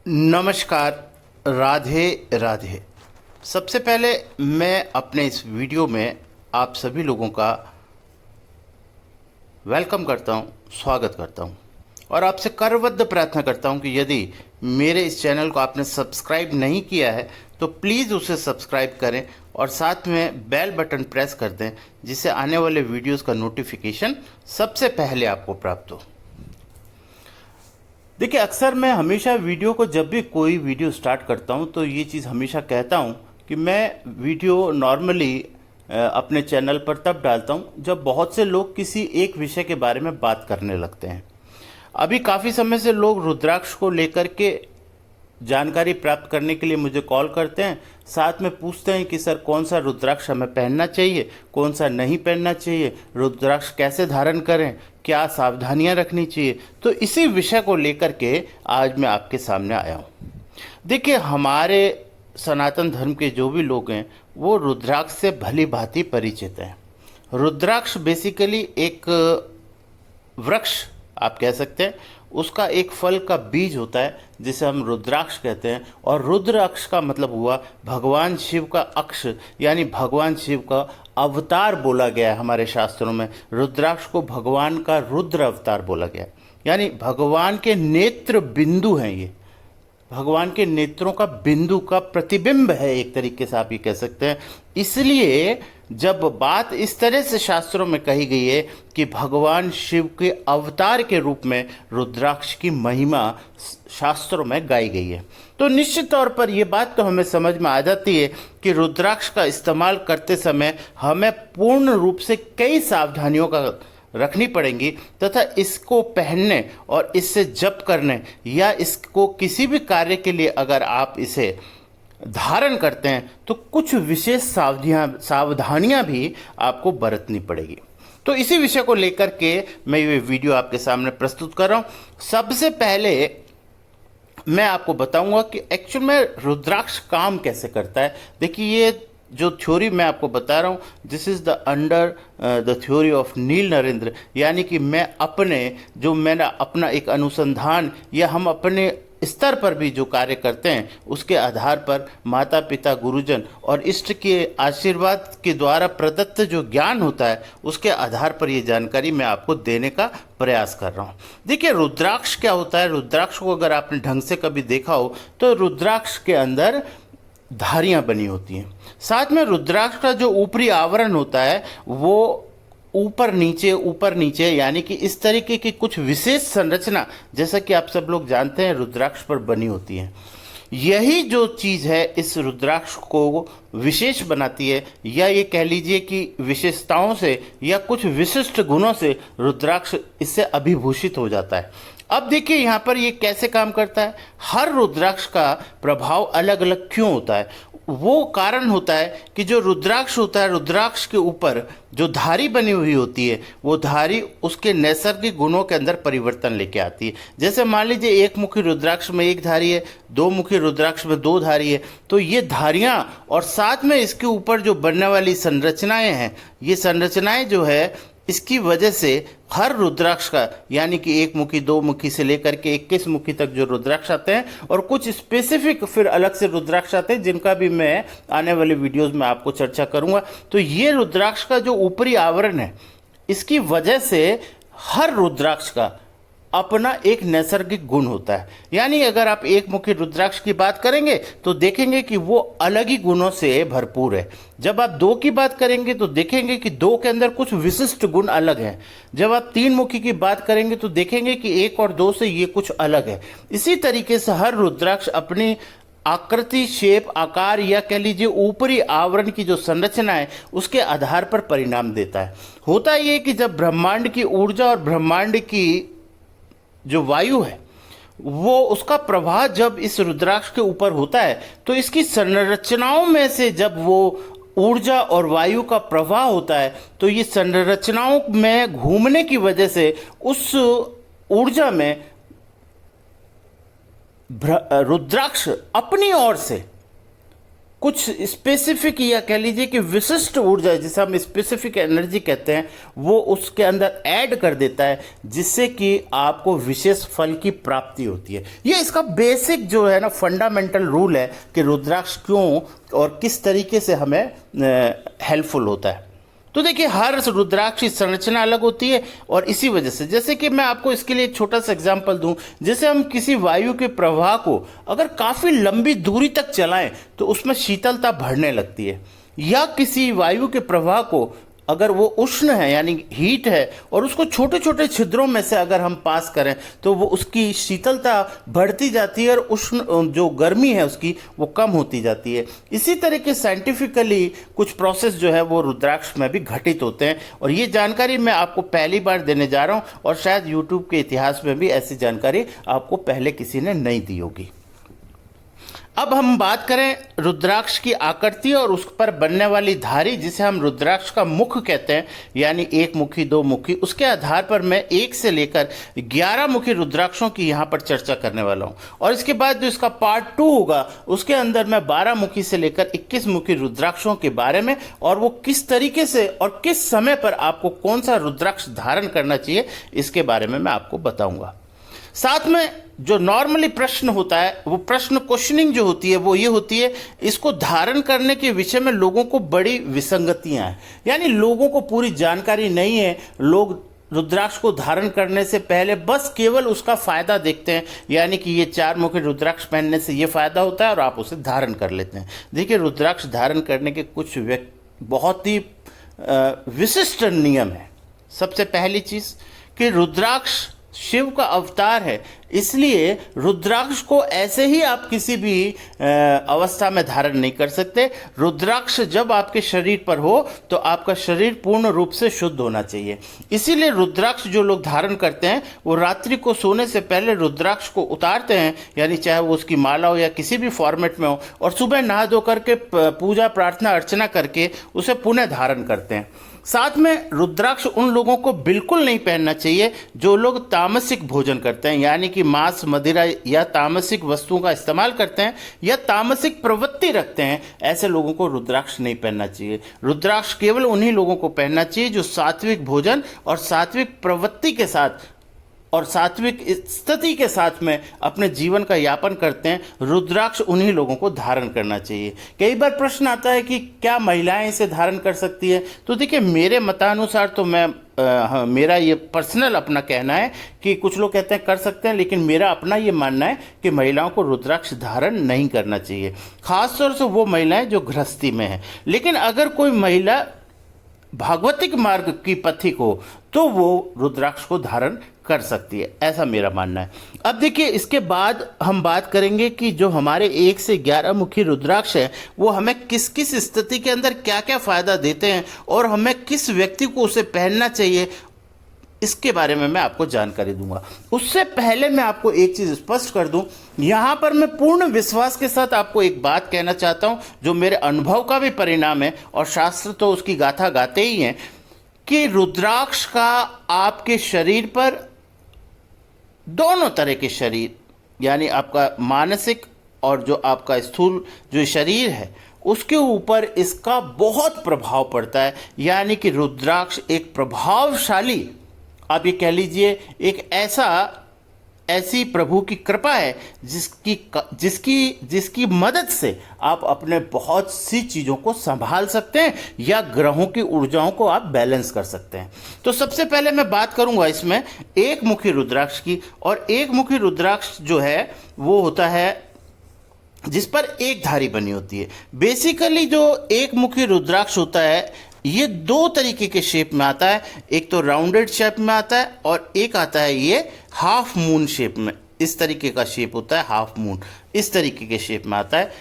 नमस्कार। राधे राधे। सबसे पहले मैं अपने इस वीडियो में आप सभी लोगों का वेलकम करता हूं, स्वागत करता हूं और आपसे करबद्ध प्रार्थना करता हूं कि यदि मेरे इस चैनल को आपने सब्सक्राइब नहीं किया है तो प्लीज़ उसे सब्सक्राइब करें और साथ में बेल बटन प्रेस कर दें, जिससे आने वाले वीडियोस का नोटिफिकेशन सबसे पहले आपको प्राप्त हो। देखिए, अक्सर मैं हमेशा वीडियो को जब भी कोई वीडियो स्टार्ट करता हूं तो ये चीज़ हमेशा कहता हूं कि मैं वीडियो नॉर्मली अपने चैनल पर तब डालता हूं जब बहुत से लोग किसी एक विषय के बारे में बात करने लगते हैं। अभी काफ़ी समय से लोग रुद्राक्ष को लेकर के जानकारी प्राप्त करने के लिए मुझे कॉल करते हैं, साथ में पूछते हैं कि सर कौन सा रुद्राक्ष हमें पहनना चाहिए, कौन सा नहीं पहनना चाहिए, रुद्राक्ष कैसे धारण करें, क्या सावधानियां रखनी चाहिए। तो इसी विषय को लेकर के आज मैं आपके सामने आया हूँ। देखिए, हमारे सनातन धर्म के जो भी लोग हैं वो रुद्राक्ष से भली भांति परिचित हैं। रुद्राक्ष बेसिकली एक वृक्ष आप कह सकते हैं, उसका एक फल का बीज होता है जिसे हम रुद्राक्ष कहते हैं। और रुद्राक्ष का मतलब हुआ भगवान शिव का अक्ष, यानी भगवान शिव का अवतार बोला गया है। हमारे शास्त्रों में रुद्राक्ष को भगवान का रुद्र अवतार बोला गया है, यानी भगवान के नेत्र बिंदु हैं। ये भगवान के नेत्रों का बिंदु का प्रतिबिंब है, एक तरीके से आप ये कह सकते हैं। इसलिए जब बात इस तरह से शास्त्रों में कही गई है कि भगवान शिव के अवतार के रूप में रुद्राक्ष की महिमा शास्त्रों में गाई गई है, तो निश्चित तौर पर यह बात तो हमें समझ में आ जाती है कि रुद्राक्ष का इस्तेमाल करते समय हमें पूर्ण रूप से कई सावधानियों का रखनी पड़ेंगी तथा इसको पहनने और इससे जप करने या इसको किसी भी कार्य के लिए अगर आप इसे धारण करते हैं तो कुछ विशेष सावधानियां भी आपको बरतनी पड़ेगी। तो इसी विषय को लेकर के मैं ये वीडियो आपके सामने प्रस्तुत कर रहा हूं। सबसे पहले मैं आपको बताऊंगा कि एक्चुअल में रुद्राक्ष काम कैसे करता है। देखिए, ये जो थ्योरी मैं आपको बता रहा हूँ, this is the under the theory of Neel Narendra, यानी कि मैंने अपना एक अनुसंधान या हम अपने स्तर पर भी जो कार्य करते हैं उसके आधार पर माता पिता गुरुजन और इष्ट के आशीर्वाद के द्वारा प्रदत्त जो ज्ञान होता है उसके आधार पर ये जानकारी मैं आपको देने का प्रयास कर रहा हूँ। देखिए, रुद्राक्ष क्या होता है। रुद्राक्ष को अगर आपने ढंग से कभी देखा हो तो रुद्राक्ष के अंदर धारियां बनी होती हैं। साथ में रुद्राक्ष का जो ऊपरी आवरण होता है वो ऊपर नीचे यानी कि इस तरीके की कुछ विशेष संरचना, जैसा कि आप सब लोग जानते हैं, रुद्राक्ष पर बनी होती है। यही जो चीज़ है इस रुद्राक्ष को विशेष बनाती है, या ये कह लीजिए कि विशेषताओं से या कुछ विशिष्ट गुणों से रुद्राक्ष इससे अभिभूषित हो जाता है। अब देखिए यहाँ पर ये कैसे काम करता है। हर रुद्राक्ष का प्रभाव अलग अलग क्यों होता है। वो कारण होता है कि जो रुद्राक्ष होता है, रुद्राक्ष के ऊपर जो धारी बनी हुई होती है वो धारी उसके नैसर्गिक गुणों के अंदर परिवर्तन लेके आती है। जैसे मान लीजिए एक मुखी रुद्राक्ष में एक धारी है, दो मुखी रुद्राक्ष में दो धारी है, तो ये धारियां और साथ में इसके ऊपर जो बनने वाली संरचनाएं हैं, ये संरचनाएं जो है इसकी वजह से हर रुद्राक्ष का, यानी कि एक मुखी, दो मुखी से लेकर के 21 मुखी तक जो रुद्राक्ष आते हैं और कुछ स्पेसिफिक फिर अलग से रुद्राक्ष आते हैं जिनका भी मैं आने वाले वीडियोस में आपको चर्चा करूंगा। तो ये रुद्राक्ष का जो ऊपरी आवरण है इसकी वजह से हर रुद्राक्ष का अपना एक नैसर्गिक गुण होता है। यानी अगर आप एक मुखी रुद्राक्ष की बात करेंगे तो देखेंगे कि वो अलग ही गुणों से भरपूर है। जब आप दो की बात करेंगे तो देखेंगे कि दो के अंदर कुछ विशिष्ट गुण अलग हैं। जब आप तीन मुखी की बात करेंगे तो देखेंगे कि एक और दो से ये कुछ अलग है। इसी तरीके से हर रुद्राक्ष अपनी आकृति, शेप, आकार या कह लीजिए ऊपरी आवरण की जो संरचना है उसके आधार पर परिणाम देता है। होता ये कि जब ब्रह्मांड की ऊर्जा और ब्रह्मांड की जो वायु है वो उसका प्रभाव जब इस रुद्राक्ष के ऊपर होता है तो इसकी संरचनाओं में से जब वो ऊर्जा और वायु का प्रवाह होता है तो ये संरचनाओं में घूमने की वजह से उस ऊर्जा में रुद्राक्ष अपनी ओर से कुछ स्पेसिफिक या कह लीजिए कि विशिष्ट ऊर्जा, जिसे हम स्पेसिफिक एनर्जी कहते हैं, वो उसके अंदर ऐड कर देता है, जिससे कि आपको विशेष फल की प्राप्ति होती है। ये इसका बेसिक जो है ना फंडामेंटल रूल है कि रुद्राक्ष क्यों और किस तरीके से हमें हेल्पफुल होता है। तो देखिए, हर रुद्राक्ष की संरचना अलग होती है और इसी वजह से, जैसे कि मैं आपको इसके लिए एक छोटा सा एग्जांपल दूं, जैसे हम किसी वायु के प्रवाह को अगर काफ़ी लंबी दूरी तक चलाएं तो उसमें शीतलता बढ़ने लगती है, या किसी वायु के प्रवाह को अगर वो उष्ण है यानी हीट है और उसको छोटे छोटे छिद्रों में से अगर हम पास करें तो वो उसकी शीतलता बढ़ती जाती है और उष्ण जो गर्मी है उसकी वो कम होती जाती है। इसी तरह के साइंटिफिकली कुछ प्रोसेस जो है वो रुद्राक्ष में भी घटित होते हैं, और ये जानकारी मैं आपको पहली बार देने जा रहा हूँ, और शायद यूट्यूब के इतिहास में भी ऐसी जानकारी आपको पहले किसी ने नहीं दी होगी। अब हम बात करें रुद्राक्ष की आकृति और उस पर बनने वाली धारी, जिसे हम रुद्राक्ष का मुख कहते हैं, यानी एक मुखी, दो मुखी। उसके आधार पर मैं 1 से लेकर 11 मुखी रुद्राक्षों की यहाँ पर चर्चा करने वाला हूँ, और इसके बाद जो इसका पार्ट 2 होगा उसके अंदर मैं 12 मुखी से लेकर 21 मुखी रुद्राक्षों के बारे में, और वो किस तरीके से और किस समय पर आपको कौन सा रुद्राक्ष धारण करना चाहिए, इसके बारे में मैं आपको बताऊंगा। साथ में जो नॉर्मली प्रश्न होता है, वो प्रश्न क्वेश्चनिंग जो होती है वो ये होती है, इसको धारण करने के विषय में लोगों को बड़ी विसंगतियां हैं, यानी लोगों को पूरी जानकारी नहीं है। लोग रुद्राक्ष को धारण करने से पहले बस केवल उसका फायदा देखते हैं, यानी कि ये 4 मुखी रुद्राक्ष पहनने से ये फायदा होता है और आप उसे धारण कर लेते हैं। देखिए, रुद्राक्ष धारण करने के कुछ बहुत ही विशिष्ट नियम है। सबसे पहली चीज कि रुद्राक्ष शिव का अवतार है, इसलिए रुद्राक्ष को ऐसे ही आप किसी भी अवस्था में धारण नहीं कर सकते। रुद्राक्ष जब आपके शरीर पर हो तो आपका शरीर पूर्ण रूप से शुद्ध होना चाहिए। इसीलिए रुद्राक्ष जो लोग धारण करते हैं वो रात्रि को सोने से पहले रुद्राक्ष को उतारते हैं, यानी चाहे वो उसकी माला हो या किसी भी फॉर्मेट में हो, और सुबह नहा धो करके पूजा प्रार्थना अर्चना करके उसे पुनः धारण करते हैं। साथ में रुद्राक्ष उन लोगों को बिल्कुल नहीं पहनना चाहिए जो लोग तामसिक भोजन करते हैं, यानी कि मांस, मदिरा या तामसिक वस्तुओं का इस्तेमाल करते हैं या तामसिक प्रवृत्ति रखते हैं। ऐसे लोगों को रुद्राक्ष नहीं पहनना चाहिए। रुद्राक्ष केवल उन्हीं लोगों को पहनना चाहिए जो सात्विक भोजन और सात्विक प्रवृत्ति के साथ और सात्विक स्थिति के साथ में अपने जीवन का यापन करते हैं। रुद्राक्ष उन्हीं लोगों को धारण करना चाहिए। कई बार प्रश्न आता है कि क्या महिलाएं इसे धारण कर सकती है? तो देखिए, मेरे मतानुसार तो मेरा ये पर्सनल अपना कहना है कि कुछ लोग कहते हैं कर सकते हैं, लेकिन मेरा अपना ये मानना है कि महिलाओं को रुद्राक्ष धारण नहीं करना चाहिए, खासतौर से वो महिलाएं जो गृहस्थी में हैं। लेकिन अगर कोई महिला भागवतिक मार्ग की पथिक हो तो वो रुद्राक्ष को धारण कर सकती है, ऐसा मेरा मानना है। अब देखिए, इसके बाद हम बात करेंगे कि जो हमारे 1 से 11 मुखी रुद्राक्ष है वो हमें किस किस स्थिति के अंदर क्या क्या फायदा देते हैं और हमें किस व्यक्ति को उसे पहनना चाहिए, इसके बारे में मैं आपको जानकारी दूंगा। उससे पहले मैं आपको एक चीज स्पष्ट कर दूं, यहां पर मैं पूर्ण विश्वास के साथ आपको एक बात कहना चाहता हूं जो मेरे अनुभव का भी परिणाम है और शास्त्र तो उसकी गाथा गाते ही हैं, कि रुद्राक्ष का आपके शरीर पर, दोनों तरह के शरीर, यानी आपका मानसिक और जो आपका स्थूल जो शरीर है उसके ऊपर इसका बहुत प्रभाव पड़ता है। यानी कि रुद्राक्ष एक प्रभावशाली, आप ये कह लीजिए एक ऐसी प्रभु की कृपा है जिसकी मदद से आप अपने बहुत सी चीज़ों को संभाल सकते हैं या ग्रहों की ऊर्जाओं को आप बैलेंस कर सकते हैं। तो सबसे पहले मैं बात करूंगा इसमें एक मुखी रुद्राक्ष की, और एक मुखी रुद्राक्ष जो है वो होता है जिस पर एक धारी बनी होती है। बेसिकली जो एक मुखी रुद्राक्ष होता है ये 2 तरीके के शेप में आता है, एक तो राउंडेड शेप में आता है और एक आता है ये हाफ मून शेप में। इस तरीके का शेप होता है हाफ मून, इस तरीके के शेप में आता है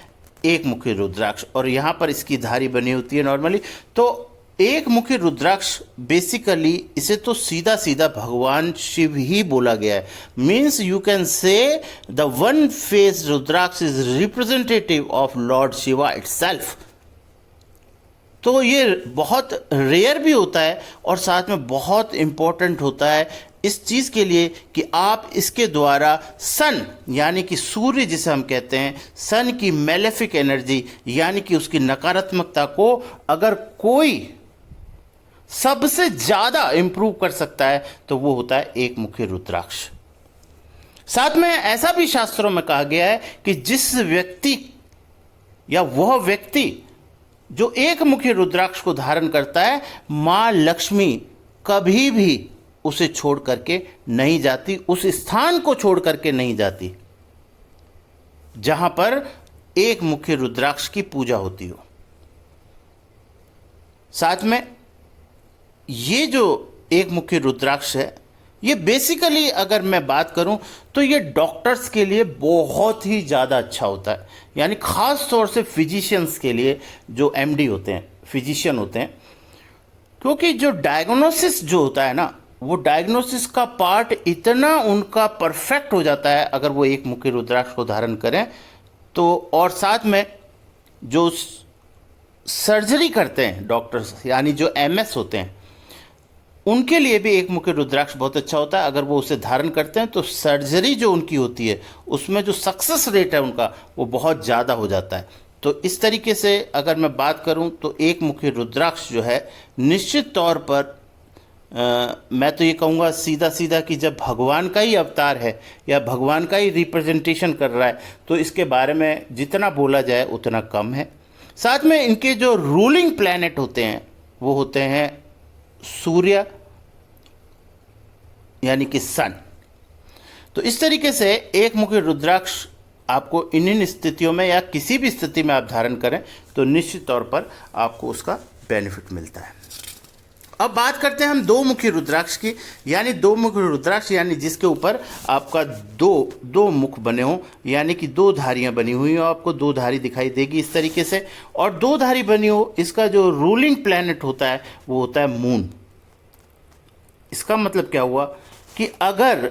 एक मुखी रुद्राक्ष, और यहाँ पर इसकी धारी बनी होती है नॉर्मली। तो एक मुखी रुद्राक्ष बेसिकली इसे तो सीधा सीधा भगवान शिव ही बोला गया है। Means you can say the one face rudraksha is representative of Lord Shiva itself. तो ये बहुत रेयर भी होता है और साथ में बहुत इम्पोर्टेंट होता है इस चीज के लिए कि आप इसके द्वारा सन यानी कि सूर्य जिसे हम कहते हैं, सन की मेलेफिक एनर्जी यानी कि उसकी नकारात्मकता को अगर कोई सबसे ज्यादा इंप्रूव कर सकता है तो वो होता है एक मुखी रुद्राक्ष। साथ में ऐसा भी शास्त्रों में कहा गया है कि जिस व्यक्ति या वह व्यक्ति जो एक मुखी रुद्राक्ष को धारण करता है, मां लक्ष्मी कभी भी उसे छोड़ करके नहीं जाती, उस स्थान को छोड़ करके नहीं जाती जहां पर एक मुखी रुद्राक्ष की पूजा होती हो। साथ में ये जो एक मुखी रुद्राक्ष है, ये बेसिकली अगर मैं बात करूं तो ये डॉक्टर्स के लिए बहुत ही ज़्यादा अच्छा होता है, यानी ख़ास तौर से फिजिशियंस के लिए, जो एमडी होते हैं, फिजिशियन होते हैं, क्योंकि जो डायग्नोसिस जो होता है ना, वो डायग्नोसिस का पार्ट इतना उनका परफेक्ट हो जाता है अगर वो एक मुखी रुद्राक्ष को धारण करें तो। और साथ में जो सर्जरी करते हैं डॉक्टर्स, यानी जो एमएस होते हैं, उनके लिए भी एक मुखी रुद्राक्ष बहुत अच्छा होता है। अगर वो उसे धारण करते हैं तो सर्जरी जो उनकी होती है उसमें जो सक्सेस रेट है उनका, वो बहुत ज़्यादा हो जाता है। तो इस तरीके से अगर मैं बात करूं तो एक मुखी रुद्राक्ष जो है, निश्चित तौर पर मैं तो ये कहूँगा सीधा सीधा कि जब भगवान का ही अवतार है या भगवान का ही रिप्रेजेंटेशन कर रहा है तो इसके बारे में जितना बोला जाए उतना कम है। साथ में इनके जो रूलिंग प्लैनेट होते हैं वो होते हैं सूर्य यानी कि सन। तो इस तरीके से एक मुखी रुद्राक्ष आपको इन स्थितियों में या किसी भी स्थिति में आप धारण करें तो निश्चित तौर पर आपको उसका बेनिफिट मिलता है। अब बात करते हैं हम दो मुखी रुद्राक्ष की, यानी दो मुखी रुद्राक्ष यानी जिसके ऊपर आपका दो मुख बने हो, यानी कि दो धारियां बनी हुई हो, आपको दो धारी दिखाई देगी इस तरीके से, और दो धारी बनी हो। इसका जो रूलिंग प्लैनेट होता है वो होता है मून। इसका मतलब क्या हुआ कि अगर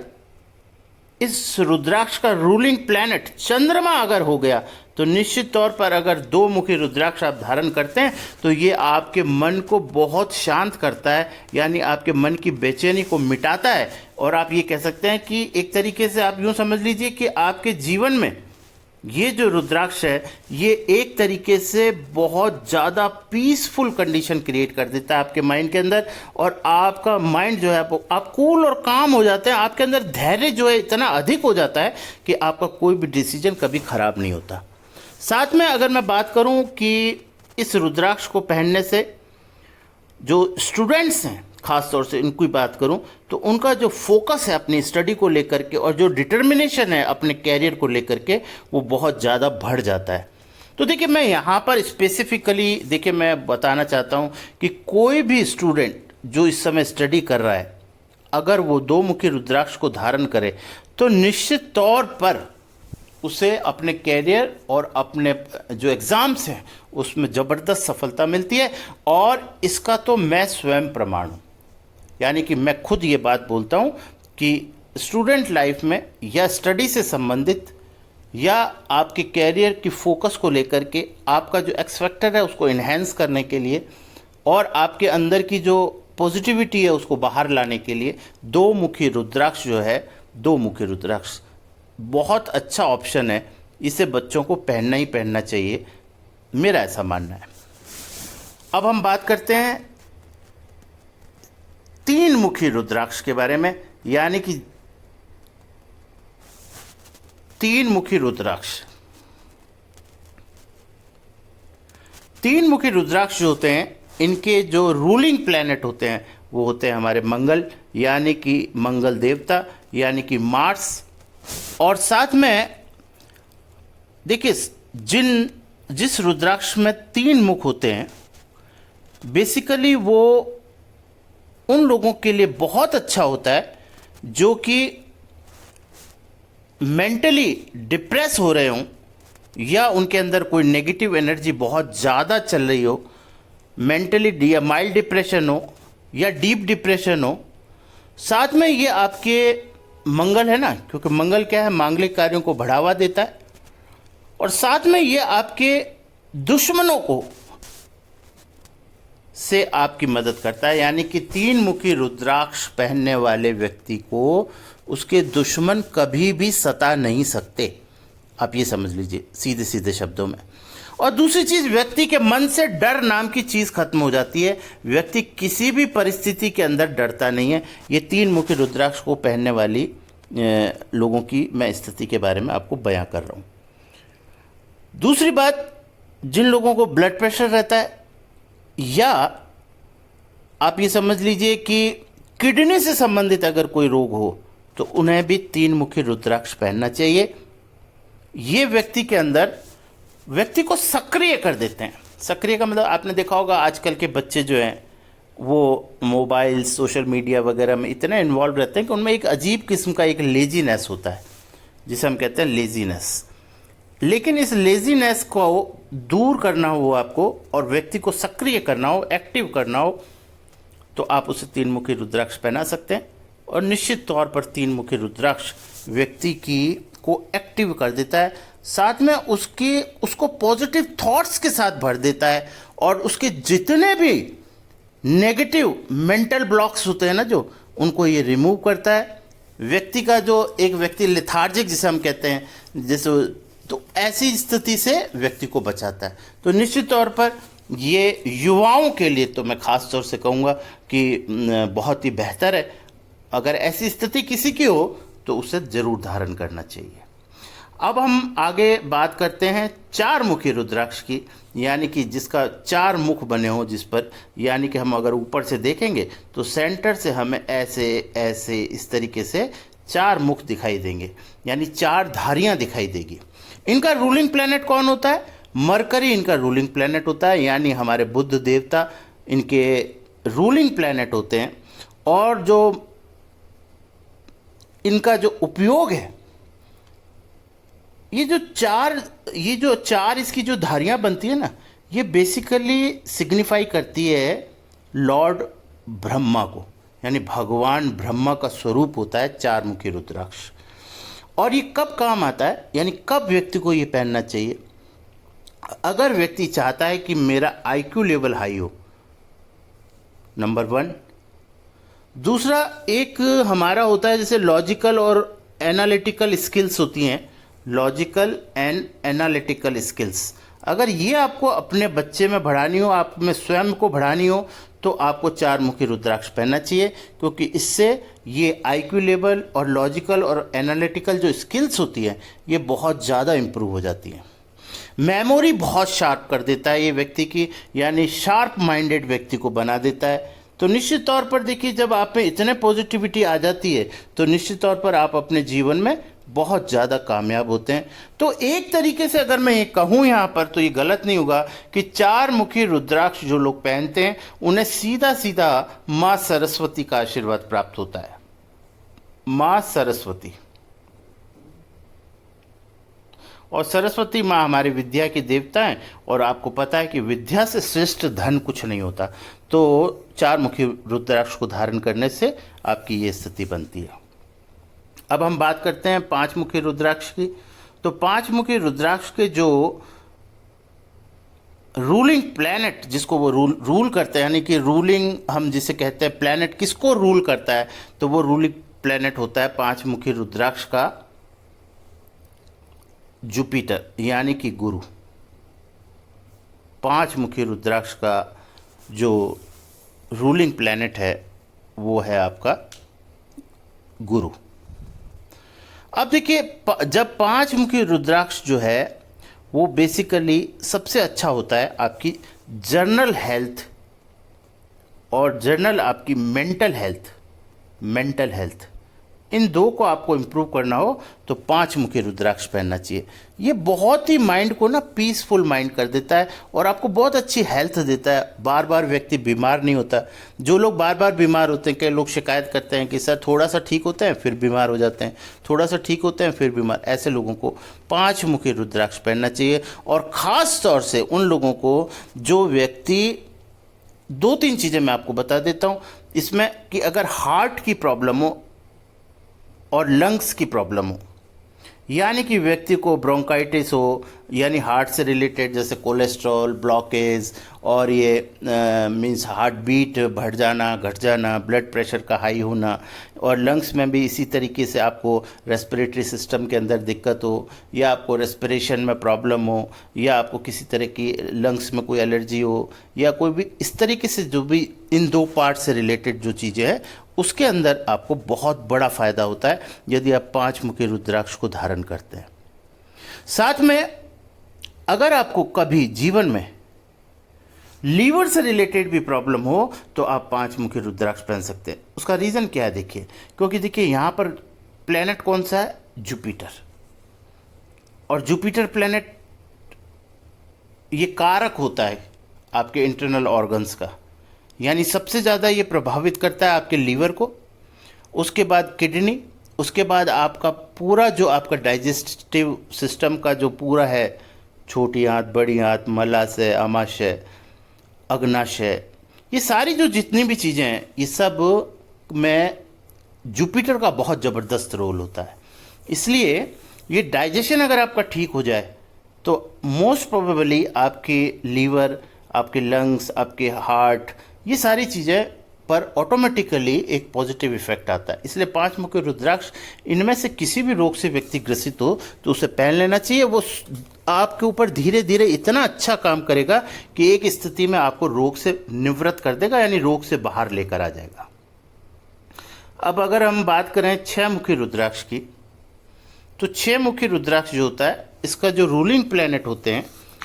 इस रुद्राक्ष का रूलिंग प्लैनेट चंद्रमा अगर हो गया तो निश्चित तौर पर अगर दो मुखी रुद्राक्ष आप धारण करते हैं तो ये आपके मन को बहुत शांत करता है, यानी आपके मन की बेचैनी को मिटाता है। और आप ये कह सकते हैं कि एक तरीके से आप यूं समझ लीजिए कि आपके जीवन में ये जो रुद्राक्ष है ये एक तरीके से बहुत ज़्यादा पीसफुल कंडीशन क्रिएट कर देता है आपके माइंड के अंदर, और आपका माइंड जो है आप कूल और काम हो जाते हैं। आपके अंदर धैर्य जो है इतना अधिक हो जाता है कि आपका कोई भी डिसीजन कभी खराब नहीं होता। साथ में अगर मैं बात करूं कि इस रुद्राक्ष को पहनने से जो स्टूडेंट्स हैं, खास तौर से इनकी बात करूं तो उनका जो फोकस है अपनी स्टडी को लेकर के और जो डिटर्मिनेशन है अपने कैरियर को लेकर के, वो बहुत ज़्यादा बढ़ जाता है। तो देखिए मैं यहाँ पर स्पेसिफिकली देखिए मैं बताना चाहता हूँ कि कोई भी स्टूडेंट जो इस समय स्टडी कर रहा है, अगर वो दो मुखी रुद्राक्ष को धारण करे तो निश्चित तौर पर उसे अपने कैरियर और अपने जो एग्ज़ाम्स हैं उसमें ज़बरदस्त सफलता मिलती है। और इसका तो मैं स्वयं प्रमाण हूँ, यानी कि मैं खुद ये बात बोलता हूँ कि स्टूडेंट लाइफ में या स्टडी से संबंधित या आपके कैरियर की फोकस को लेकर के आपका जो एक्स फैक्टर है उसको इन्हेंस करने के लिए और आपके अंदर की जो पॉजिटिविटी है उसको बाहर लाने के लिए दो मुखी रुद्राक्ष जो है, दो मुखी रुद्राक्ष बहुत अच्छा ऑप्शन है। इसे बच्चों को पहनना ही पहनना चाहिए, मेरा ऐसा मानना है। अब हम बात करते हैं तीन मुखी रुद्राक्ष के बारे में, यानी कि तीन मुखी रुद्राक्ष। तीन मुखी रुद्राक्ष जो होते हैं इनके जो रूलिंग प्लैनेट होते हैं वो होते हैं हमारे मंगल, यानी कि मंगल देवता, यानी कि मार्स। और साथ में देखिए जिस रुद्राक्ष में तीन मुख होते हैं बेसिकली वो उन लोगों के लिए बहुत अच्छा होता है जो कि मेंटली डिप्रेस हो रहे हों या उनके अंदर कोई नेगेटिव एनर्जी बहुत ज़्यादा चल रही हो, मेंटली या माइल्ड डिप्रेशन हो या डीप डिप्रेशन हो। साथ में ये आपके मंगल है ना, क्योंकि मंगल क्या है, मांगलिक कार्यों को बढ़ावा देता है। और साथ में ये आपके दुश्मनों को से आपकी मदद करता है। यानी कि 3 मुखी रुद्राक्ष पहनने वाले व्यक्ति को उसके दुश्मन कभी भी सता नहीं सकते। आप ये समझ लीजिए सीधे सीधे शब्दों में। और दूसरी चीज, व्यक्ति के मन से डर नाम की चीज खत्म हो जाती है। व्यक्ति किसी भी परिस्थिति के अंदर डरता नहीं है। ये 3 मुखी रुद्राक्ष को पहनने वाली लोगों की मैं स्थिति के बारे में आपको बयां कर रहा हूं। दूसरी बात, जिन लोगों को ब्लड प्रेशर रहता है, या आप ये समझ लीजिए कि किडनी से संबंधित अगर कोई रोग हो, तो उन्हें भी 3 मुखी रुद्राक्ष पहनना चाहिए। ये व्यक्ति के अंदर व्यक्ति को सक्रिय कर देते हैं। सक्रिय का मतलब आपने देखा होगा, आजकल के बच्चे जो हैं वो मोबाइल, सोशल मीडिया वगैरह में इतने इन्वॉल्व रहते हैं कि उनमें एक अजीब किस्म का एक लेजीनेस होता है, जिसे हम कहते हैं लेजीनेस। लेकिन इस लेजीनेस को दूर करना हो आपको, और व्यक्ति को सक्रिय करना हो, एक्टिव करना हो, तो आप उसे 3 मुखी रुद्राक्ष पहना सकते हैं। और निश्चित तौर पर 3 मुखी रुद्राक्ष व्यक्ति को एक्टिव कर देता है, साथ में उसको पॉजिटिव थॉट्स के साथ भर देता है, और उसके जितने भी नेगेटिव मेंटल ब्लॉक्स होते हैं ना, जो उनको ये रिमूव करता है। व्यक्ति का जो एक व्यक्ति लेथार्जिक जिसे हम कहते हैं, जैसे, तो ऐसी स्थिति से व्यक्ति को बचाता है। तो निश्चित तौर पर ये युवाओं के लिए तो मैं खास तौर से कहूँगा कि बहुत ही बेहतर है। अगर ऐसी स्थिति किसी की हो तो उसे जरूर धारण करना चाहिए। अब हम आगे बात करते हैं 4 मुखी रुद्राक्ष की, यानी कि जिसका 4 मुख बने हो जिस पर, यानी कि हम अगर ऊपर से देखेंगे तो सेंटर से हमें ऐसे ऐसे इस तरीके से 4 मुख दिखाई देंगे, यानी 4 धारियां दिखाई देगी। इनका रूलिंग प्लैनेट कौन होता है? मरकरी इनका रूलिंग प्लैनेट होता है, यानी हमारे बुद्ध देवता इनके रूलिंग प्लैनेट होते हैं। और जो इनका जो उपयोग है, ये जो चार इसकी जो धारियां बनती है ना, ये बेसिकली सिग्निफाई करती है लॉर्ड ब्रह्मा को, यानी भगवान ब्रह्मा का स्वरूप होता है 4 मुखी रुद्राक्ष। और ये कब काम आता है, यानी कब व्यक्ति को ये पहनना चाहिए? अगर व्यक्ति चाहता है कि मेरा आईक्यू लेवल हाई हो, नंबर 1। दूसरा, एक हमारा होता है जैसे लॉजिकल और एनालिटिकल स्किल्स होती हैं, लॉजिकल एंड एनालिटिकल स्किल्स। अगर ये आपको अपने बच्चे में बढ़ानी हो, आप में स्वयं को बढ़ानी हो, तो आपको 4 मुखी रुद्राक्ष पहनना चाहिए, क्योंकि इससे ये आईक्यू लेवल और लॉजिकल और एनालिटिकल जो स्किल्स होती हैं, ये बहुत ज़्यादा इम्प्रूव हो जाती हैं। मेमोरी बहुत शार्प कर देता है ये व्यक्ति की, यानी शार्प माइंडेड व्यक्ति को बना देता है। तो निश्चित तौर पर देखिए, जब आप में इतने पॉजिटिविटी आ जाती है, तो निश्चित तौर पर आप अपने जीवन में बहुत ज़्यादा कामयाब होते हैं। तो एक तरीके से अगर मैं ये कहूँ यहाँ पर, तो ये गलत नहीं होगा कि 4 मुखी रुद्राक्ष जो लोग पहनते हैं, उन्हें सीधा सीधा माँ सरस्वती का आशीर्वाद प्राप्त होता है। माँ सरस्वती, और सरस्वती माँ हमारी विद्या की देवता हैं, और आपको पता है कि विद्या से श्रेष्ठ धन कुछ नहीं होता। तो 4 मुखी रुद्राक्ष को धारण करने से आपकी ये स्थिति बनती है। अब हम बात करते हैं 5 मुखी रुद्राक्ष की। तो 5 मुखी रुद्राक्ष के जो रूलिंग प्लैनेट, जिसको वो रूल करते हैं, यानी कि रूलिंग हम जिसे कहते हैं प्लैनेट, किसको रूल करता है, तो वो रूलिंग प्लैनेट होता है 5 मुखी रुद्राक्ष का जुपिटर, यानी कि गुरु। 5 मुखी रुद्राक्ष का जो रूलिंग प्लैनेट है वो है आपका गुरु। अब देखिए, जब 5 मुखी रुद्राक्ष जो है वो बेसिकली सबसे अच्छा होता है आपकी जर्नल हेल्थ और जर्नल आपकी मेंटल हेल्थ, इन 2 को आपको इम्प्रूव करना हो तो 5 मुखी रुद्राक्ष पहनना चाहिए। ये बहुत ही माइंड को ना पीसफुल माइंड कर देता है और आपको बहुत अच्छी हेल्थ देता है। बार बार व्यक्ति बीमार नहीं होता। जो लोग बार बार बीमार होते हैं, कई लोग शिकायत करते हैं कि सर थोड़ा सा ठीक होते हैं फिर बीमार हो जाते हैं, थोड़ा सा ठीक होते हैं फिर बीमार, ऐसे लोगों को 5 मुखी रुद्राक्ष पहनना चाहिए। और ख़ास तौर से उन लोगों को जो व्यक्ति, 2-3 चीज़ें मैं आपको बता देता हूँ इसमें, कि अगर हार्ट की प्रॉब्लम हो और लंग्स की प्रॉब्लम हो, यानी कि व्यक्ति को ब्रोंकाइटिस हो, यानी हार्ट से रिलेटेड जैसे कोलेस्ट्रॉल, ब्लॉकेज और ये मीन्स हार्ट बीट बढ़ जाना, घट जाना, ब्लड प्रेशर का हाई होना, और लंग्स में भी इसी तरीके से आपको रेस्पिरेटरी सिस्टम के अंदर दिक्कत हो, या आपको रेस्पिरेशन में प्रॉब्लम हो, या आपको किसी तरह की लंग्स में कोई एलर्जी हो, या कोई भी इस तरीके से जो भी इन दो पार्ट से रिलेटेड जो चीज़ें हैं, उसके अंदर आपको बहुत बड़ा फायदा होता है यदि आप 5 मुखी रुद्राक्ष को धारण करते हैं। साथ में अगर आपको कभी जीवन में लीवर से रिलेटेड भी प्रॉब्लम हो तो आप 5 मुखी रुद्राक्ष पहन सकते हैं। उसका रीज़न क्या है देखिए, क्योंकि देखिए यहाँ पर प्लेनेट कौन सा है, जुपिटर, और जुपिटर प्लेनेट ये कारक होता है आपके इंटरनल ऑर्गन्स का, यानी सबसे ज़्यादा ये प्रभावित करता है आपके लीवर को, उसके बाद किडनी, उसके बाद आपका पूरा जो आपका डाइजेस्टिव सिस्टम का जो पूरा है, छोटी आंत, बड़ी आंत, मलाशय, आमाशय, अग्नाशय, ये सारी जो जितनी भी चीज़ें हैं, ये सब में जुपिटर का बहुत ज़बरदस्त रोल होता है। इसलिए ये डाइजेशन अगर आपका ठीक हो जाए तो मोस्ट प्रोबेबली आपके लीवर, आपके लंग्स, आपके हार्ट, ये सारी चीज़ें पर ऑटोमेटिकली एक पॉजिटिव इफेक्ट आता है। इसलिए 5 मुखी रुद्राक्ष, इनमें से किसी भी रोग से व्यक्ति ग्रसित हो तो उसे पहन लेना चाहिए। वो आपके ऊपर धीरे धीरे इतना अच्छा काम करेगा कि एक स्थिति में आपको रोग से निवृत्त कर देगा, यानी रोग से बाहर लेकर आ जाएगा। अब अगर हम बात करें 6 मुखी रुद्राक्ष की, तो 6 मुखी रुद्राक्ष जो होता है, इसका जो रूलिंग प्लैनेट होते हैं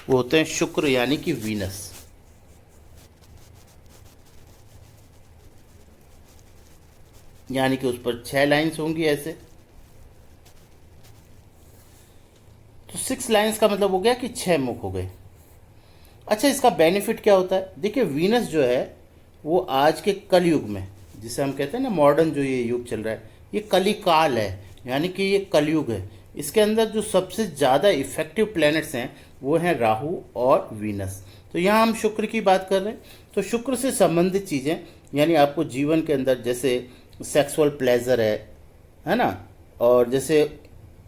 वो होते हैं शुक्र, यानी कि वीनस। यानी कि उस पर 6 लाइन्स होंगी ऐसे, तो 6 लाइन्स का मतलब हो गया कि 6 मुख हो गए। अच्छा, इसका बेनिफिट क्या होता है? देखिए, वीनस जो है वो आज के कलयुग में, जिसे हम कहते हैं ना मॉडर्न जो ये युग चल रहा है, ये कली काल है, यानी कि ये कलयुग है। इसके अंदर जो सबसे ज़्यादा इफेक्टिव प्लैनेट्स हैं वो हैं राहु और वीनस। तो यहाँ हम शुक्र की बात कर रहे हैं, तो शुक्र से संबंधित चीज़ें, यानी आपको जीवन के अंदर जैसे सेक्सुअल प्लेजर है ना, और जैसे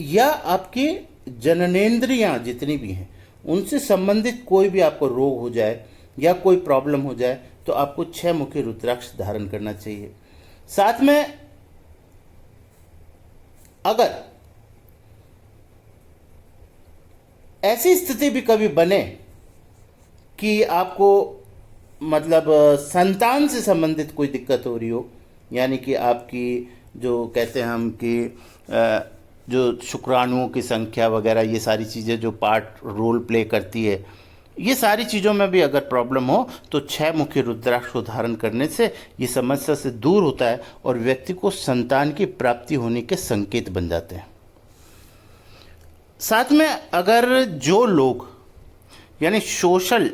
या आपकी जननेंद्रियां जितनी भी हैं उनसे संबंधित कोई भी आपको रोग हो जाए या कोई प्रॉब्लम हो जाए तो आपको 6 मुखी रुद्राक्ष धारण करना चाहिए। साथ में अगर ऐसी स्थिति भी कभी बने कि आपको मतलब संतान से संबंधित कोई दिक्कत हो रही हो, यानी कि आपकी जो कहते हैं हम कि जो शुक्राणुओं की संख्या वगैरह, ये सारी चीज़ें जो पार्ट रोल प्ले करती है, ये सारी चीज़ों में भी अगर प्रॉब्लम हो तो 6 मुखी रुद्राक्ष को धारण करने से ये समस्या से दूर होता है और व्यक्ति को संतान की प्राप्ति होने के संकेत बन जाते हैं। साथ में अगर जो लोग यानी सोशल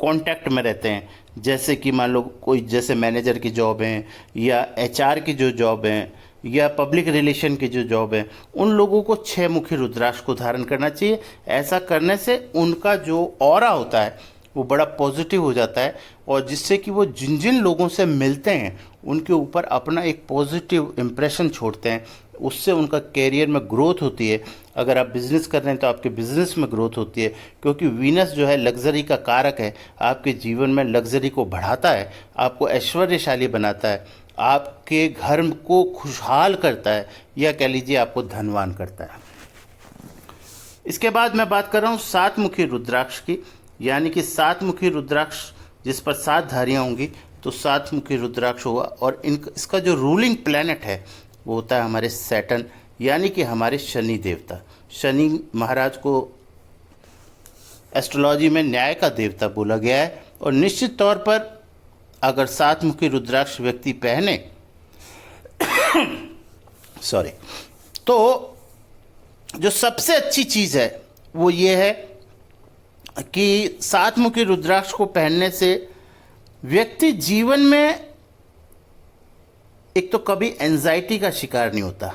कांटेक्ट में रहते हैं, जैसे कि मान लो कोई जैसे मैनेजर की जॉब है या एचआर की जो जॉब है या पब्लिक रिलेशन की जो जॉब है, उन लोगों को 6 मुखी रुद्राक्ष को धारण करना चाहिए। ऐसा करने से उनका जो ऑरा होता है वो बड़ा पॉजिटिव हो जाता है और जिससे कि वो जिन जिन लोगों से मिलते हैं उनके ऊपर अपना एक पॉजिटिव इम्प्रेशन छोड़ते हैं, उससे उनका कैरियर में ग्रोथ होती है। अगर आप बिज़नेस कर रहे हैं तो आपके बिज़नेस में ग्रोथ होती है, क्योंकि वीनस जो है लग्जरी का कारक है, आपके जीवन में लग्जरी को बढ़ाता है, आपको ऐश्वर्यशाली बनाता है, आपके घर को खुशहाल करता है, या कह लीजिए आपको धनवान करता है। इसके बाद मैं बात कर रहा हूँ 7 मुखी रुद्राक्ष की, यानी कि 7 मुखी रुद्राक्ष जिस पर 7 धारियाँ होंगी तो 7 मुखी रुद्राक्ष होगा। और इसका जो रूलिंग प्लैनेट है वो होता है हमारे सैटर्न, यानी कि हमारे शनि देवता। शनि महाराज को एस्ट्रोलॉजी में न्याय का देवता बोला गया है और निश्चित तौर पर अगर 7 मुखी रुद्राक्ष व्यक्ति पहने सॉरी, तो जो सबसे अच्छी चीज़ है वो ये है कि 7 मुखी रुद्राक्ष को पहनने से व्यक्ति जीवन में एक तो कभी एंजाइटी का शिकार नहीं होता।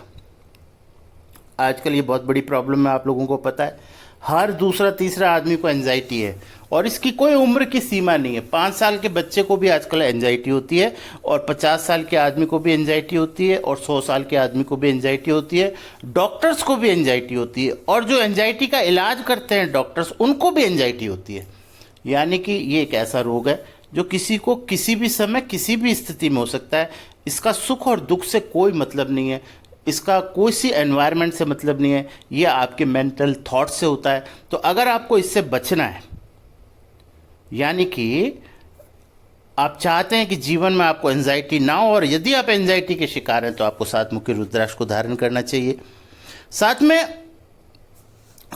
आजकल ये बहुत बड़ी प्रॉब्लम है, आप लोगों को पता है, हर दूसरा तीसरा आदमी को एंजाइटी है और इसकी कोई उम्र की सीमा नहीं है। 5 साल के बच्चे को भी आजकल एंजाइटी होती है और 50 साल के आदमी को भी एंजाइटी होती है और 100 साल के आदमी को भी एंजाइटी होती है, डॉक्टर्स को भी एंजाइटी होती है और जो एंजाइटी का इलाज करते हैं डॉक्टर्स, उनको भी एंजाइटी होती है। यानी कि ये एक ऐसा रोग है जो किसी को किसी भी समय किसी भी स्थिति में हो सकता है। इसका सुख और दुख से कोई मतलब नहीं है, इसका कोई सी एनवायरनमेंट से मतलब नहीं है, ये आपके मेंटल थॉट से होता है। तो अगर आपको इससे बचना है, यानी कि आप चाहते हैं कि जीवन में आपको एंजाइटी ना हो, और यदि आप एंजाइटी के शिकार हैं तो आपको सात मुखी रुद्राक्ष को धारण करना चाहिए। साथ में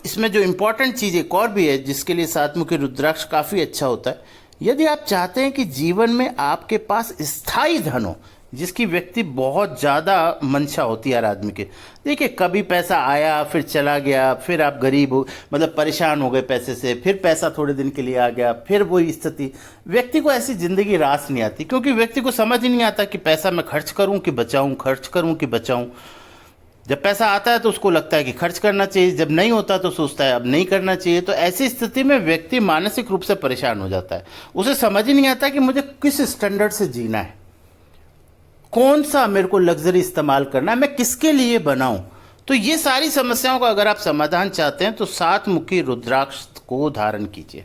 इसमें जो इम्पोर्टेंट चीज़ एक और भी है जिसके लिए सात मुखी रुद्राक्ष काफ़ी अच्छा होता है। यदि आप चाहते हैं कि जीवन में आपके पास स्थायी धन हो, जिसकी व्यक्ति बहुत ज़्यादा मंशा होती है हर आदमी के, देखिए कभी पैसा आया फिर चला गया, फिर आप गरीब हो, मतलब परेशान हो गए पैसे से, फिर पैसा थोड़े दिन के लिए आ गया, फिर वही स्थिति। व्यक्ति को ऐसी ज़िंदगी रास नहीं आती, क्योंकि व्यक्ति को समझ ही नहीं आता कि पैसा मैं खर्च करूं कि बचाऊं, खर्च करूं कि बचाऊं। जब पैसा आता है तो उसको लगता है कि खर्च करना चाहिए, जब नहीं होता तो सोचता है अब नहीं करना चाहिए। तो ऐसी स्थिति में व्यक्ति मानसिक रूप से परेशान हो जाता है। उसे समझ ही नहीं आता कि मुझे किस स्टैंडर्ड से जीना है, कौन सा मेरे को लग्जरी इस्तेमाल करना है, मैं किसके लिए बनाऊं। तो ये सारी समस्याओं का अगर आप समाधान चाहते हैं तो सात मुखी रुद्राक्ष को धारण कीजिए।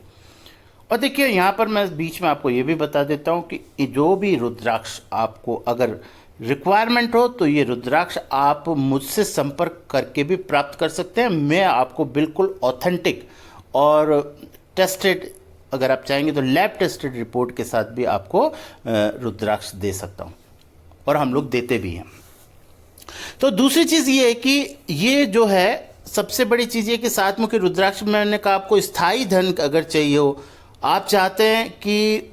और देखिए यहाँ पर मैं बीच में आपको ये भी बता देता हूँ कि जो भी रुद्राक्ष आपको अगर रिक्वायरमेंट हो तो ये रुद्राक्ष आप मुझसे संपर्क करके भी प्राप्त कर सकते हैं। मैं आपको बिल्कुल ऑथेंटिक और टेस्टेड, अगर आप चाहेंगे तो लैब टेस्टेड रिपोर्ट के साथ भी आपको रुद्राक्ष दे सकता हूँ, और हम लोग देते भी हैं। तो दूसरी चीज़ ये है कि ये जो है सबसे बड़ी चीज़ ये कि सात मुखी रुद्राक्ष में मैंने कहा आपको स्थायी धन अगर चाहिए हो, आप चाहते हैं कि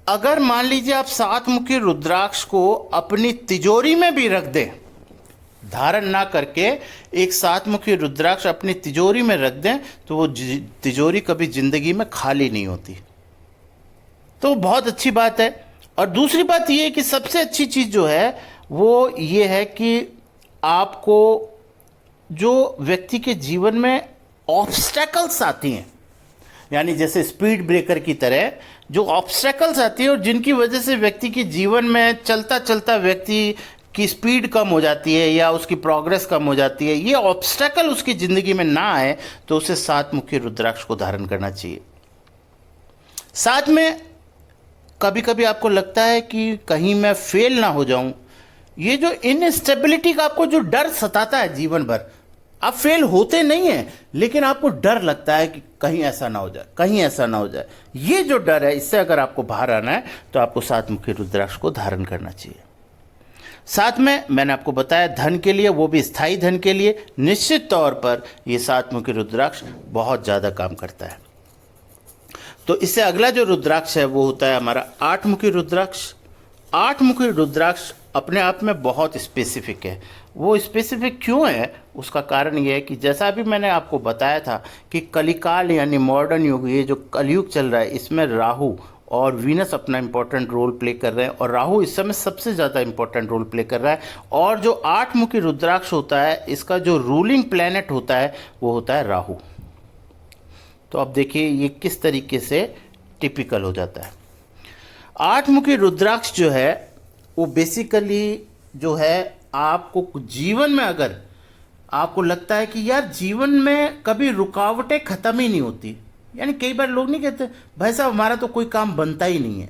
अगर मान लीजिए आप सात मुखी रुद्राक्ष को अपनी तिजोरी में भी रख दें, धारण ना करके एक सात मुखी रुद्राक्ष अपनी तिजोरी में रख दें, तो वो तिजोरी कभी जिंदगी में खाली नहीं होती। तो बहुत अच्छी बात है। और दूसरी बात ये है कि सबसे अच्छी चीज़ जो है वो ये है कि आपको जो व्यक्ति के जीवन में ऑब्स्टेकल्स आती हैं, यानी जैसे स्पीड ब्रेकर की तरह जो ऑब्स्टेकल्स आती है और जिनकी वजह से व्यक्ति के जीवन में चलता चलता व्यक्ति की स्पीड कम हो जाती है या उसकी प्रोग्रेस कम हो जाती है, ये ऑब्स्टेकल उसकी ज़िंदगी में ना आए तो उसे सात मुखी रुद्राक्ष को धारण करना चाहिए। साथ में कभी कभी आपको लगता है कि कहीं मैं फेल ना हो जाऊं, ये जो इनस्टेबिलिटी का आपको जो डर सताता है जीवन भर, आप फेल होते नहीं हैं लेकिन आपको डर लगता है कि कहीं ऐसा ना हो जाए, कहीं ऐसा ना हो जाए, ये जो डर है इससे अगर आपको बाहर आना है तो आपको सात मुखी रुद्राक्ष को धारण करना चाहिए। साथ में मैंने आपको बताया धन के लिए, वो भी स्थायी धन के लिए, निश्चित तौर पर ये सात मुखी रुद्राक्ष बहुत ज़्यादा काम करता है। तो इससे अगला जो रुद्राक्ष है वो होता है हमारा आठ मुखी रुद्राक्ष। आठ मुखी रुद्राक्ष अपने आप में बहुत स्पेसिफिक है। वो स्पेसिफिक क्यों है उसका कारण ये है कि जैसा भी मैंने आपको बताया था कि कलिकाल यानी मॉडर्न युग, ये जो कलयुग चल रहा है इसमें राहु और वीनस अपना इंपॉर्टेंट रोल प्ले कर रहे हैं, और राहु इस समय सबसे ज़्यादा इंपॉर्टेंट रोल प्ले कर रहा है। और जो आठ मुखी रुद्राक्ष होता है इसका जो रूलिंग प्लैनेट होता है वो होता है राहु। तो अब देखिए ये किस तरीके से टिपिकल हो जाता है। आठ मुखी रुद्राक्ष जो है वो बेसिकली जो है आपको जीवन में अगर आपको लगता है कि यार जीवन में कभी रुकावटें ख़त्म ही नहीं होती, यानी कई बार लोग नहीं कहते भाई साहब हमारा तो कोई काम बनता ही नहीं है,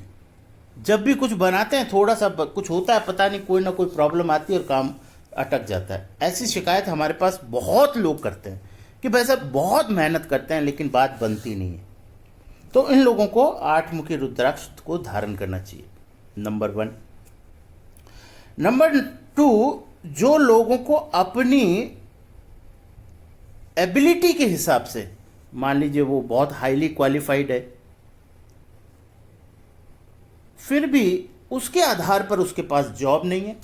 जब भी कुछ बनाते हैं थोड़ा सा कुछ होता है, पता नहीं कोई ना कोई प्रॉब्लम आती है और काम अटक जाता है। ऐसी शिकायत हमारे पास बहुत लोग करते हैं कि भाई साहब बहुत मेहनत करते हैं लेकिन बात बनती नहीं है। तो इन लोगों को आठ मुखी रुद्राक्ष को धारण करना चाहिए, नंबर 1। नंबर 2, जो लोगों को अपनी एबिलिटी के हिसाब से, मान लीजिए वो बहुत हाईली क्वालिफाइड है फिर भी उसके आधार पर उसके पास जॉब नहीं है,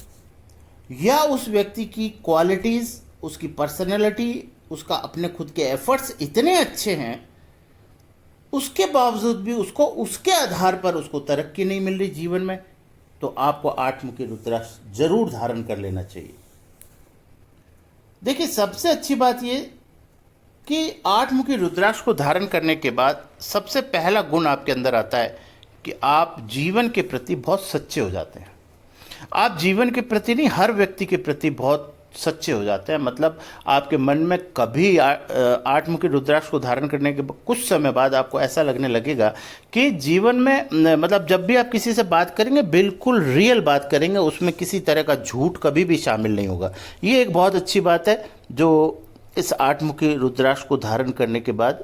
या उस व्यक्ति की क्वालिटीज, उसकी पर्सनैलिटी, उसका अपने खुद के एफर्ट्स इतने अच्छे हैं उसके बावजूद भी उसको उसके आधार पर उसको तरक्की नहीं मिल रही जीवन में, तो आपको आठ मुखी रुद्राक्ष जरूर धारण कर लेना चाहिए। देखिए सबसे अच्छी बात ये कि आठ मुखी रुद्राक्ष को धारण करने के बाद सबसे पहला गुण आपके अंदर आता है कि आप जीवन के प्रति बहुत सच्चे हो जाते हैं। आप जीवन के प्रति नहीं, हर व्यक्ति के प्रति बहुत सच्चे हो जाते हैं। मतलब आपके मन में कभी आठमुखी रुद्राक्ष को धारण करने के कुछ समय बाद आपको ऐसा लगने लगेगा कि जीवन में मतलब जब भी आप किसी से बात करेंगे बिल्कुल रियल बात करेंगे, उसमें किसी तरह का झूठ कभी भी शामिल नहीं होगा। ये एक बहुत अच्छी बात है जो इस आठमुखी रुद्राक्ष को धारण करने के बाद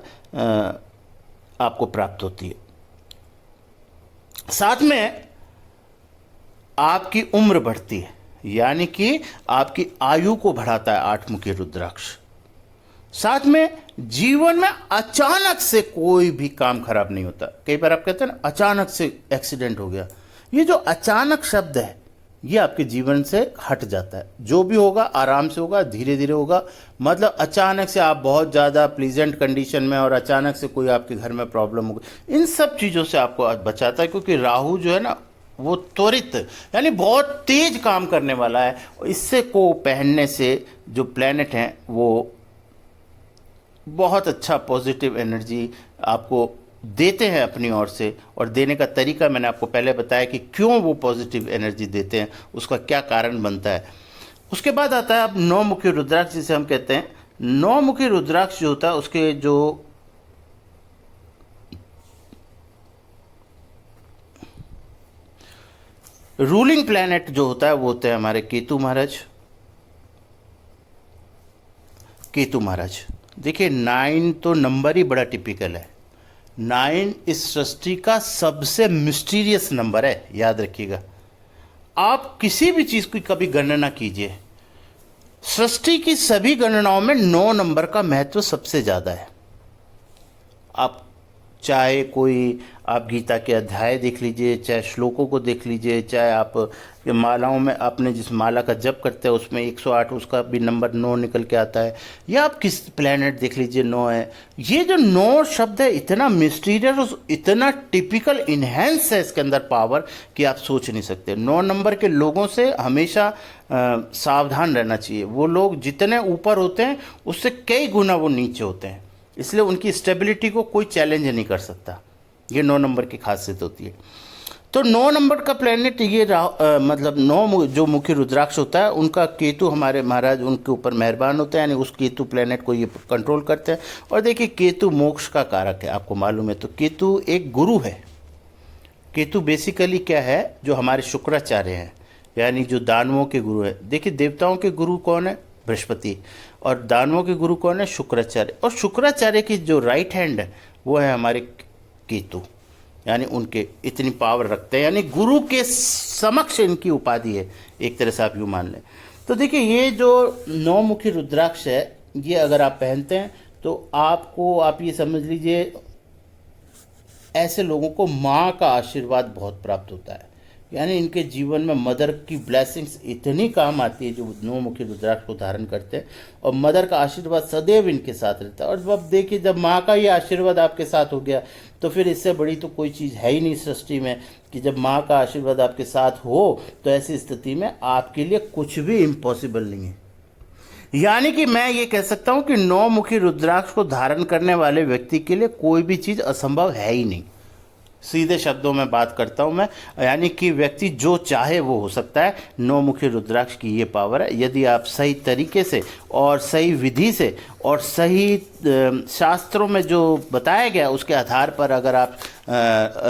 आपको प्राप्त होती है। साथ में आपकी उम्र बढ़ती है, यानी कि आपकी आयु को बढ़ाता है आठमुखी रुद्राक्ष। साथ में जीवन में अचानक से कोई भी काम खराब नहीं होता। कई बार आप कहते हैं ना अचानक से एक्सीडेंट हो गया, ये जो अचानक शब्द है ये आपके जीवन से हट जाता है। जो भी होगा आराम से होगा, धीरे धीरे होगा। मतलब अचानक से आप बहुत ज़्यादा प्लीजेंट कंडीशन में और अचानक से कोई आपके घर में प्रॉब्लम होगी, इन सब चीज़ों से आपको बचाता है। क्योंकि राहु जो है ना वो त्वरित यानी बहुत तेज काम करने वाला है। इससे को पहनने से जो प्लैनेट हैं वो बहुत अच्छा पॉजिटिव एनर्जी आपको देते हैं अपनी ओर से। और देने का तरीका मैंने आपको पहले बताया कि क्यों वो पॉजिटिव एनर्जी देते हैं, उसका क्या कारण बनता है। उसके बाद आता है अब नौमुखी रुद्राक्ष जिसे हम कहते हैं। नौमुखी रुद्राक्ष जो होता है उसके जो रूलिंग प्लैनेट जो होता है वो होते हैं हमारे केतु महाराज। केतु महाराज देखिए 9 तो नंबर ही बड़ा टिपिकल है। 9 इस सृष्टि का सबसे मिस्टीरियस नंबर है, याद रखिएगा। आप किसी भी चीज़ की कभी गणना कीजिए, सृष्टि की सभी गणनाओं में 9 नंबर का महत्व सबसे ज़्यादा है। आप चाहे कोई आप गीता के अध्याय देख लीजिए, चाहे श्लोकों को देख लीजिए, चाहे आप मालाओं में आपने जिस माला का जप करते हैं उसमें 108 उसका भी नंबर 9 निकल के आता है, या आप किस प्लेनेट देख लीजिए 9 है। ये जो 9 शब्द है इतना मिस्टीरियस, इतना टिपिकल, इन्हेंस है इसके अंदर पावर कि आप सोच नहीं सकते। 9 नंबर के लोगों से हमेशा सावधान रहना चाहिए। वो लोग जितने ऊपर होते हैं उससे कई गुना वो नीचे होते हैं, इसलिए उनकी स्टेबिलिटी को कोई चैलेंज नहीं कर सकता। ये 9 नंबर की खासियत होती है। तो 9 नंबर का प्लेनेट ये मतलब 9 जो मुखी रुद्राक्ष होता है उनका केतु हमारे महाराज उनके ऊपर मेहरबान होते हैं, यानी उस केतु प्लेनेट को ये कंट्रोल करते हैं। और देखिए केतु मोक्ष का कारक है, आपको मालूम है। तो केतु एक गुरु है। केतु बेसिकली क्या है, जो हमारे शुक्राचार्य हैं, यानी जो दानवों के गुरु है। देखिए देवताओं के गुरु कौन है, बृहस्पति, और दानवों के गुरु कौन है, शुक्राचार्य। और शुक्राचार्य की जो राइट हैंड है वो है हमारे केतु, यानी उनके इतनी पावर रखते हैं, यानी गुरु के समक्ष इनकी उपाधि है, एक तरह से आप यूँ मान लें। तो देखिए ये जो 9 मुखी रुद्राक्ष है ये अगर आप पहनते हैं तो आपको, आप ये समझ लीजिए, ऐसे लोगों को माँ का आशीर्वाद बहुत प्राप्त होता है। यानी इनके जीवन में मदर की ब्लेसिंग्स इतनी काम आती है जो 9 मुखी रुद्राक्ष को धारण करते हैं, और मदर का आशीर्वाद सदैव इनके साथ रहता है। और अब देखिए जब माँ का ये आशीर्वाद आपके साथ हो गया तो फिर इससे बड़ी तो कोई चीज़ है ही नहीं सृष्टि में कि जब माँ का आशीर्वाद आपके साथ हो तो ऐसी स्थिति में आपके लिए कुछ भी इम्पॉसिबल नहीं है। यानी कि मैं ये कह सकता हूँ कि 9 मुखी रुद्राक्ष को धारण करने वाले व्यक्ति के लिए कोई भी चीज़ असंभव है ही नहीं। सीधे शब्दों में बात करता हूं मैं, यानी कि व्यक्ति जो चाहे वो हो सकता है। 9 मुखी रुद्राक्ष की ये पावर है। यदि आप सही तरीके से और सही विधि से और सही शास्त्रों में जो बताया गया उसके आधार पर अगर आप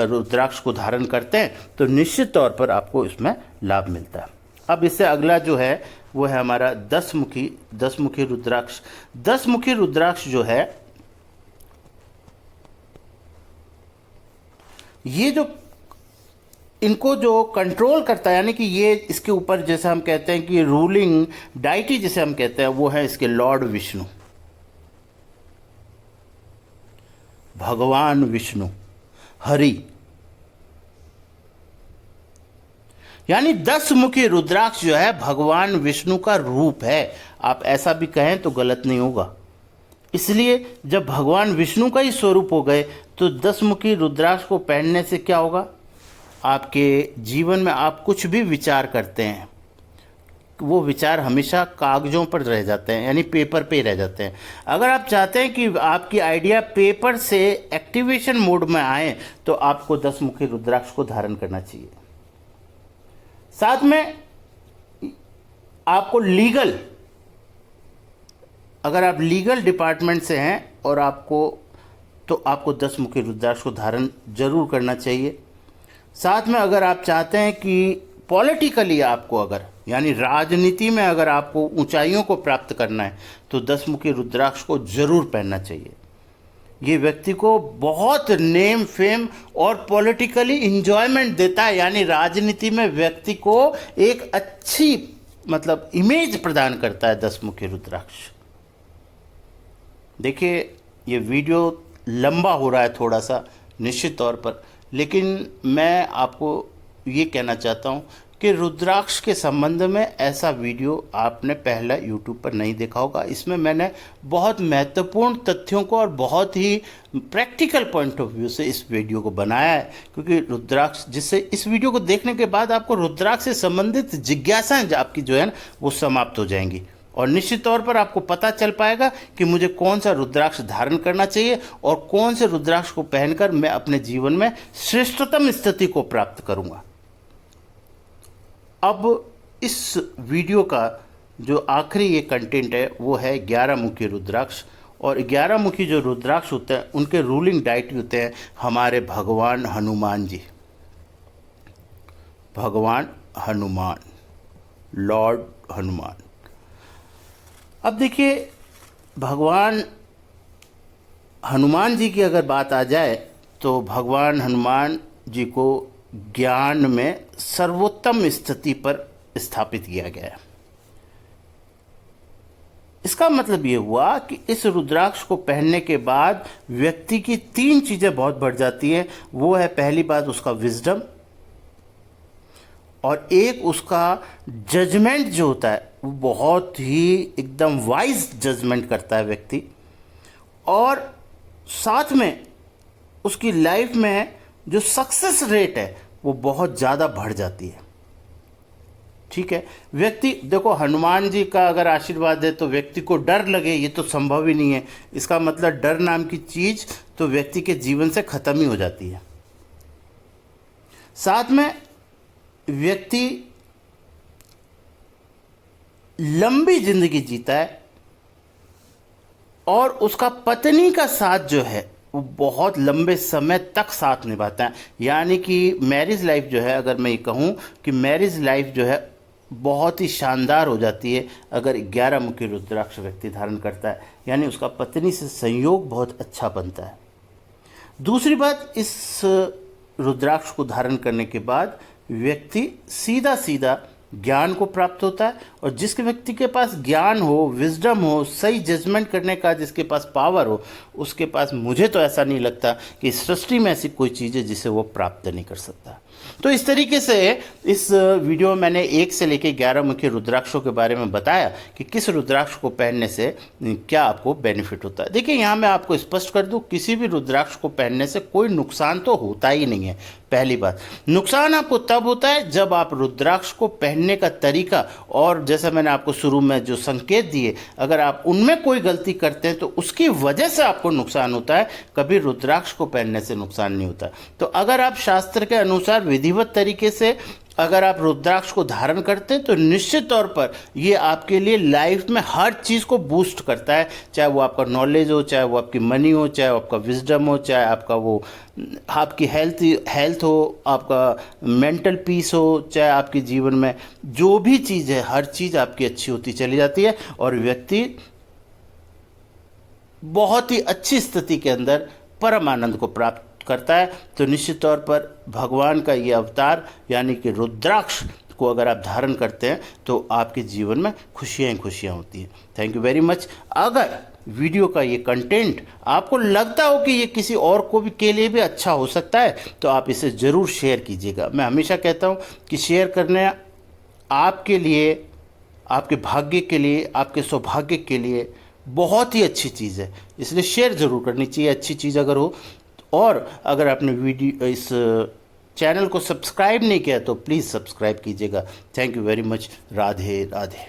रुद्राक्ष को धारण करते हैं तो निश्चित तौर पर आपको इसमें लाभ मिलता है। अब इससे अगला जो है वो है हमारा 10 मुखी रुद्राक्ष। 10 मुखी रुद्राक्ष जो है ये जो इनको जो कंट्रोल करता है, यानी कि ये इसके ऊपर जैसे हम कहते हैं कि रूलिंग डाइटी जिसे हम कहते हैं वो है इसके लॉर्ड विष्णु, भगवान विष्णु, हरि। यानी 10 मुखी रुद्राक्ष जो है भगवान विष्णु का रूप है। आप ऐसा भी कहें तो गलत नहीं होगा। इसलिए जब भगवान विष्णु का ही स्वरूप हो गए तो 10 मुखी रुद्राक्ष को पहनने से क्या होगा, आपके जीवन में आप कुछ भी विचार करते हैं वो विचार हमेशा कागजों पर रह जाते हैं, यानी पेपर पे रह जाते हैं। अगर आप चाहते हैं कि आपकी आइडिया पेपर से एक्टिवेशन मोड में आए तो आपको 10 मुखी रुद्राक्ष को धारण करना चाहिए। साथ में आपको लीगल अगर आप लीगल डिपार्टमेंट से हैं और आपको 10 मुखी रुद्राक्ष को धारण जरूर करना चाहिए। साथ में अगर आप चाहते हैं कि पॉलिटिकली आपको अगर यानी राजनीति में अगर आपको ऊंचाइयों को प्राप्त करना है तो 10 मुखी रुद्राक्ष को जरूर पहनना चाहिए। ये व्यक्ति को बहुत नेम फेम और पॉलिटिकली इंजॉयमेंट देता है, यानी राजनीति में व्यक्ति को एक अच्छी मतलब इमेज प्रदान करता है 10 मुखी रुद्राक्ष। देखिए ये वीडियो लंबा हो रहा है थोड़ा सा निश्चित तौर पर, लेकिन मैं आपको ये कहना चाहता हूँ कि रुद्राक्ष के संबंध में ऐसा वीडियो आपने पहला YouTube पर नहीं देखा होगा। इसमें मैंने बहुत महत्वपूर्ण तथ्यों को और बहुत ही प्रैक्टिकल पॉइंट ऑफ व्यू से इस वीडियो को बनाया है, क्योंकि रुद्राक्ष जिससे इस वीडियो को देखने के बाद आपको रुद्राक्ष से संबंधित जिज्ञासाएं आपकी जो है ना वो समाप्त हो जाएंगी और निश्चित तौर पर आपको पता चल पाएगा कि मुझे कौन सा रुद्राक्ष धारण करना चाहिए और कौन से रुद्राक्ष को पहनकर मैं अपने जीवन में श्रेष्ठतम स्थिति को प्राप्त करूंगा। अब इस वीडियो का जो आखिरी ये कंटेंट है वो है 11 मुखी रुद्राक्ष। और 11 मुखी जो रुद्राक्ष होते हैं उनके रूलिंग डाइटी होते हैं हमारे भगवान हनुमान जी, भगवान हनुमान, लॉर्ड हनुमान। अब देखिए भगवान हनुमान जी की अगर बात आ जाए तो भगवान हनुमान जी को ज्ञान में सर्वोत्तम स्थिति पर स्थापित किया गया है। इसका मतलब ये हुआ कि इस रुद्राक्ष को पहनने के बाद व्यक्ति की 3 चीजें बहुत बढ़ जाती हैं। वो है पहली बात उसका विजडम, और एक उसका जजमेंट जो होता है वो बहुत ही एकदम वाइज जजमेंट करता है व्यक्ति, और साथ में उसकी लाइफ में जो सक्सेस रेट है वो बहुत ज़्यादा बढ़ जाती है। ठीक है, व्यक्ति देखो हनुमान जी का अगर आशीर्वाद है तो व्यक्ति को डर लगे ये तो संभव ही नहीं है। इसका मतलब डर नाम की चीज तो व्यक्ति के जीवन से खत्म ही हो जाती है। साथ में व्यक्ति लंबी जिंदगी जीता है और उसका पत्नी का साथ जो है वो बहुत लंबे समय तक साथ निभाता है। यानी कि मैरिज लाइफ जो है, अगर मैं ये कहूँ कि मैरिज लाइफ जो है बहुत ही शानदार हो जाती है अगर 11 मुखी रुद्राक्ष व्यक्ति धारण करता है, यानी उसका पत्नी से संयोग बहुत अच्छा बनता है। दूसरी बात, इस रुद्राक्ष को धारण करने के बाद व्यक्ति सीधा सीधा ज्ञान को प्राप्त होता है, और जिसके व्यक्ति के पास ज्ञान हो, विजडम हो, सही जजमेंट करने का जिसके पास पावर हो, उसके पास मुझे तो ऐसा नहीं लगता कि सृष्टि में ऐसी कोई चीज़ है जिसे वो प्राप्त नहीं कर सकता। तो इस तरीके से इस वीडियो में मैंने 1 से लेकर 11 मुखी रुद्राक्षों के बारे में बताया कि किस रुद्राक्ष को पहनने से क्या आपको बेनिफिट होता है। देखिए यहाँ मैं आपको स्पष्ट कर दूं, किसी भी रुद्राक्ष को पहनने से कोई नुकसान तो होता ही नहीं है। पहली बात, नुकसान आपको तब होता है जब आप रुद्राक्ष को पहनने का तरीका और जैसा मैंने आपको शुरू में जो संकेत दिए, अगर आप उनमें कोई गलती करते हैं तो उसकी वजह से आपको नुकसान होता है। कभी रुद्राक्ष को पहनने से नुकसान नहीं होता। तो अगर आप शास्त्र के अनुसार विधिवत तरीके से अगर आप रुद्राक्ष को धारण करते हैं तो निश्चित तौर पर ये आपके लिए लाइफ में हर चीज़ को बूस्ट करता है, चाहे वो आपका नॉलेज हो, चाहे वो आपकी मनी हो, चाहे आपका विजडम हो, चाहे आपका वो आपकी हेल्थ हो, आपका मेंटल पीस हो, चाहे आपके जीवन में जो भी चीज़ है हर चीज़ आपकी अच्छी होती चली जाती है और व्यक्ति बहुत ही अच्छी स्थिति के अंदर परम आनंद को प्राप्त करता है। तो निश्चित तौर पर भगवान का ये अवतार यानी कि रुद्राक्ष को अगर आप धारण करते हैं तो आपके जीवन में खुशियां ही खुशियां होती हैं। Thank you very much. अगर वीडियो का ये कंटेंट आपको लगता हो कि ये किसी और को भी के लिए भी अच्छा हो सकता है तो आप इसे ज़रूर शेयर कीजिएगा। मैं हमेशा कहता हूँ कि शेयर करने आपके लिए, आपके भाग्य के लिए, आपके सौभाग्य के लिए बहुत ही अच्छी चीज़ है, इसलिए शेयर ज़रूर करनी चाहिए अच्छी चीज़ अगर हो। और अगर आपने वीडियो इस चैनल को सब्सक्राइब नहीं किया तो प्लीज़ सब्सक्राइब कीजिएगा। Thank you very much. Radhe Radhe.